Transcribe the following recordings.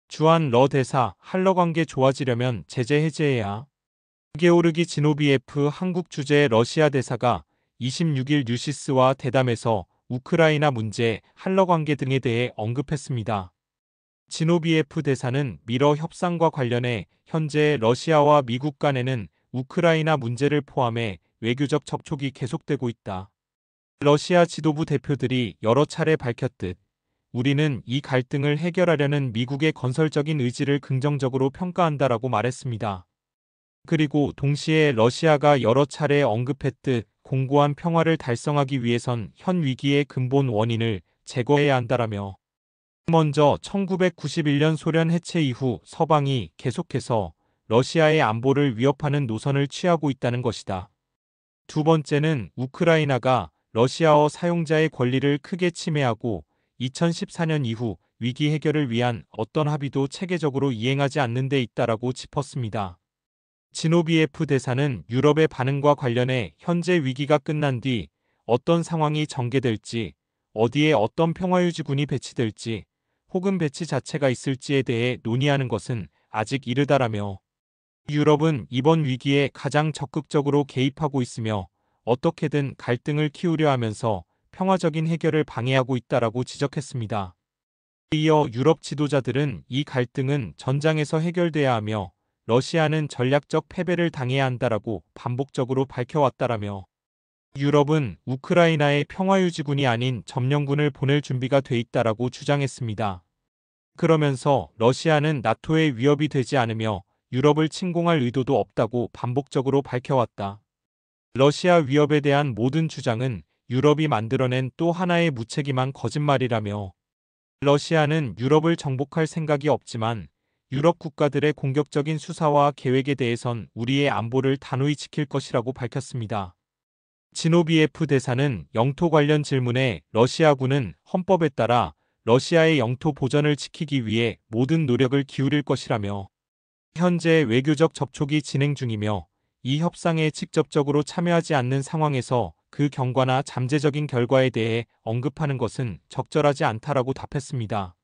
주한 러 대사, 한러 관계 좋아지려면 제재 해제해야. 게오르기 지노비에프 한국 주재 러시아 대사가 26일 뉴시스와 대담에서 우크라이나 문제, 한러 관계 등에 대해 언급했습니다. 지노비에프 대사는 미러 협상과 관련해 현재 러시아와 미국 간에는 우크라이나 문제를 포함해 외교적 접촉이 계속되고 있다. 러시아 지도부 대표들이 여러 차례 밝혔듯 우리는 이 갈등을 해결하려는 미국의 건설적인 의지를 긍정적으로 평가한다라고 말했습니다. 그리고 동시에 러시아가 여러 차례 언급했듯 공고한 평화를 달성하기 위해선 현 위기의 근본 원인을 제거해야 한다라며 먼저 1991년 소련 해체 이후 서방이 계속해서 러시아의 안보를 위협하는 노선을 취하고 있다는 것이다. 두 번째는 우크라이나가 러시아어 사용자의 권리를 크게 침해하고 2014년 이후 위기 해결을 위한 어떤 합의도 체계적으로 이행하지 않는 데 있다라고 짚었습니다. 지노비에프 대사는 유럽의 반응과 관련해 현재 위기가 끝난 뒤 어떤 상황이 전개될지, 어디에 어떤 평화유지군이 배치될지, 혹은 배치 자체가 있을지에 대해 논의하는 것은 아직 이르다라며 유럽은 이번 위기에 가장 적극적으로 개입하고 있으며 어떻게든 갈등을 키우려 하면서 평화적인 해결을 방해하고 있다라고 지적했습니다. 이어 유럽 지도자들은 이 갈등은 전장에서 해결돼야 하며 러시아는 전략적 패배를 당해야 한다라고 반복적으로 밝혀왔다라며 유럽은 우크라이나의 평화유지군이 아닌 점령군을 보낼 준비가 돼 있다라고 주장했습니다. 그러면서 러시아는 나토의 위협이 되지 않으며 유럽을 침공할 의도도 없다고 반복적으로 밝혀왔다. 러시아 위협에 대한 모든 주장은 유럽이 만들어낸 또 하나의 무책임한 거짓말이라며 러시아는 유럽을 정복할 생각이 없지만 유럽 국가들의 공격적인 수사와 계획에 대해선 우리의 안보를 단호히 지킬 것이라고 밝혔습니다. 지노비에프 대사는 영토 관련 질문에 러시아군은 헌법에 따라 러시아의 영토 보전을 지키기 위해 모든 노력을 기울일 것이라며 현재 외교적 접촉이 진행 중이며 이 협상에 직접적으로 참여하지 않는 상황에서 그 경과나 잠재적인 결과에 대해 언급하는 것은 적절하지 않다라고 답했습니다.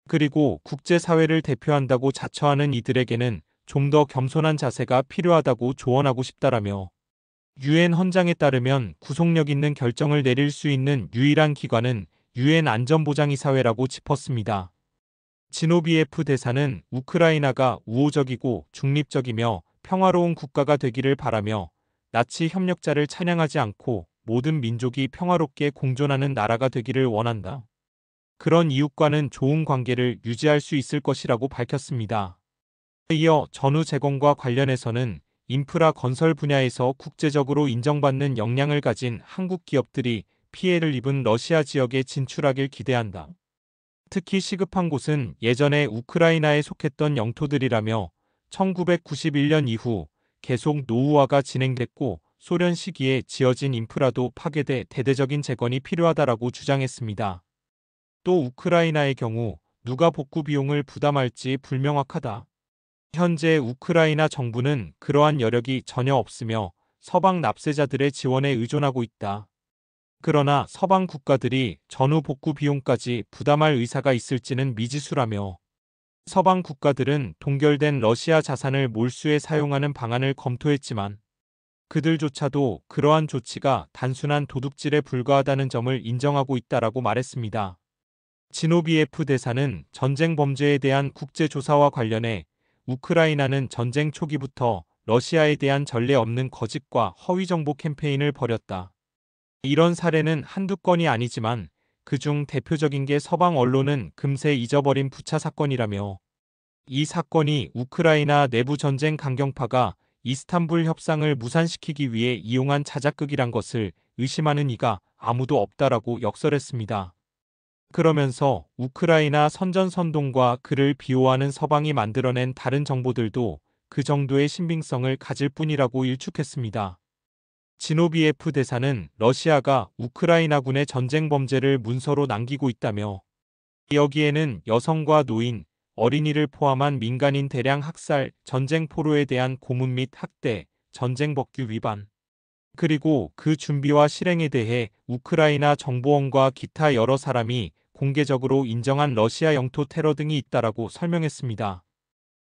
그리고 국제사회를 대표한다고 자처하는 이들에게는 좀 더 겸손한 자세가 필요하다고 조언하고 싶다라며 유엔 헌장에 따르면 구속력 있는 결정을 내릴 수 있는 유일한 기관은 유엔 안전보장이사회라고 짚었습니다. 지노비에프 대사는 우크라이나가 우호적이고 중립적이며 평화로운 국가가 되기를 바라며 나치 협력자를 찬양하지 않고 모든 민족이 평화롭게 공존하는 나라가 되기를 원한다. 그런 이웃과는 좋은 관계를 유지할 수 있을 것이라고 밝혔습니다. 이어 전후 재건과 관련해서는 인프라 건설 분야에서 국제적으로 인정받는 역량을 가진 한국 기업들이 피해를 입은 러시아 지역에 진출하길 기대한다. 특히 시급한 곳은 예전에 우크라이나에 속했던 영토들이라며 1991년 이후 계속 노후화가 진행됐고 소련 시기에 지어진 인프라도 파괴돼 대대적인 재건이 필요하다라고 주장했습니다. 또 우크라이나의 경우 누가 복구 비용을 부담할지 불명확하다. 현재 우크라이나 정부는 그러한 여력이 전혀 없으며 서방 납세자들의 지원에 의존하고 있다. 그러나 서방 국가들이 전후 복구 비용까지 부담할 의사가 있을지는 미지수라며 서방 국가들은 동결된 러시아 자산을 몰수해 사용하는 방안을 검토했지만 그들조차도 그러한 조치가 단순한 도둑질에 불과하다는 점을 인정하고 있다라고 말했습니다. 지노비에프 대사는 전쟁 범죄에 대한 국제조사와 관련해 우크라이나는 전쟁 초기부터 러시아에 대한 전례 없는 거짓과 허위 정보 캠페인을 벌였다. 이런 사례는 한두 건이 아니지만 그중 대표적인 게 서방 언론은 금세 잊어버린 부차 사건이라며 이 사건이 우크라이나 내부 전쟁 강경파가 이스탄불 협상을 무산시키기 위해 이용한 자작극이란 것을 의심하는 이가 아무도 없다라고 역설했습니다. 그러면서 우크라이나 선전선동과 그를 비호하는 서방이 만들어낸 다른 정보들도 그 정도의 신빙성을 가질 뿐이라고 일축했습니다. 지노비에프 대사는 러시아가 우크라이나군의 전쟁 범죄를 문서로 남기고 있다며 여기에는 여성과 노인, 어린이를 포함한 민간인 대량 학살, 전쟁 포로에 대한 고문 및 학대, 전쟁 법규 위반, 그리고 그 준비와 실행에 대해 우크라이나 정보원과 기타 여러 사람이 공개적으로 인정한 러시아 영토 테러 등이 있다라고 설명했습니다.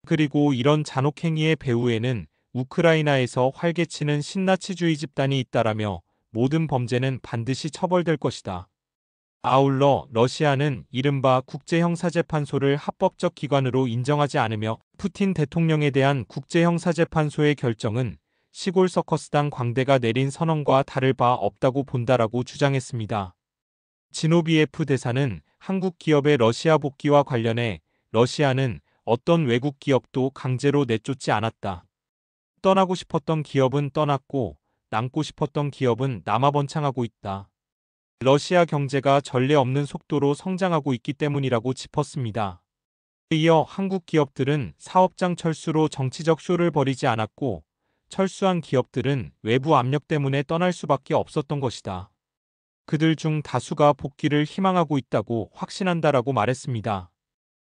그리고 이런 잔혹행위의 배후에는 우크라이나에서 활개치는 신나치주의 집단이 있다라며 모든 범죄는 반드시 처벌될 것이다. 아울러 러시아는 이른바 국제형사재판소를 합법적 기관으로 인정하지 않으며 푸틴 대통령에 대한 국제형사재판소의 결정은 시골 서커스당 광대가 내린 선언과 다를 바 없다고 본다라고 주장했습니다. 지노비에프 대사는 한국 기업의 러시아 복귀와 관련해 러시아는 어떤 외국 기업도 강제로 내쫓지 않았다. 떠나고 싶었던 기업은 떠났고 남고 싶었던 기업은 남아 번창하고 있다. 러시아 경제가 전례 없는 속도로 성장하고 있기 때문이라고 짚었습니다. 이어 한국 기업들은 사업장 철수로 정치적 쇼를 벌이지 않았고 철수한 기업들은 외부 압력 때문에 떠날 수밖에 없었던 것이다. 그들 중 다수가 복귀를 희망하고 있다고 확신한다라고 말했습니다.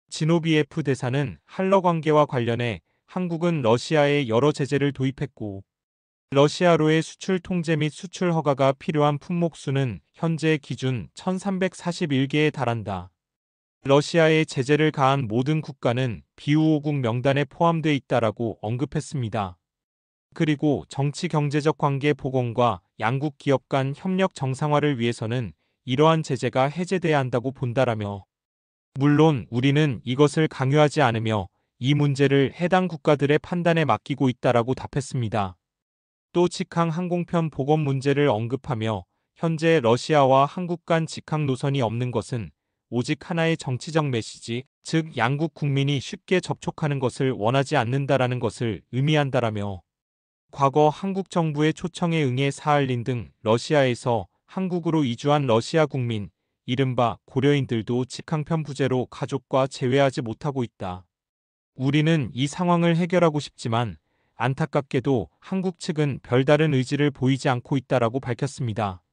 지노비에프 대사는 한러 관계와 관련해 한국은 러시아에 여러 제재를 도입했고 러시아로의 수출 통제 및 수출 허가가 필요한 품목수는 현재 기준 1341개에 달한다. 러시아에 제재를 가한 모든 국가는 비우호국 명단에 포함돼 있다라고 언급했습니다. 그리고 정치 경제적 관계 복원과 양국 기업 간 협력 정상화를 위해서는 이러한 제재가 해제돼야 한다고 본다라며 물론 우리는 이것을 강요하지 않으며 이 문제를 해당 국가들의 판단에 맡기고 있다라고 답했습니다. 또 직항 항공편 복원 문제를 언급하며 현재 러시아와 한국 간 직항 노선이 없는 것은 오직 하나의 정치적 메시지, 즉 양국 국민이 쉽게 접촉하는 것을 원하지 않는다라는 것을 의미한다라며 과거 한국 정부의 초청에 응해 사할린 등 러시아에서 한국으로 이주한 러시아 국민, 이른바 고려인들도 직항편 부재로 가족과 재회하지 못하고 있다. 우리는 이 상황을 해결하고 싶지만 안타깝게도 한국 측은 별다른 의지를 보이지 않고 있다라고 밝혔습니다.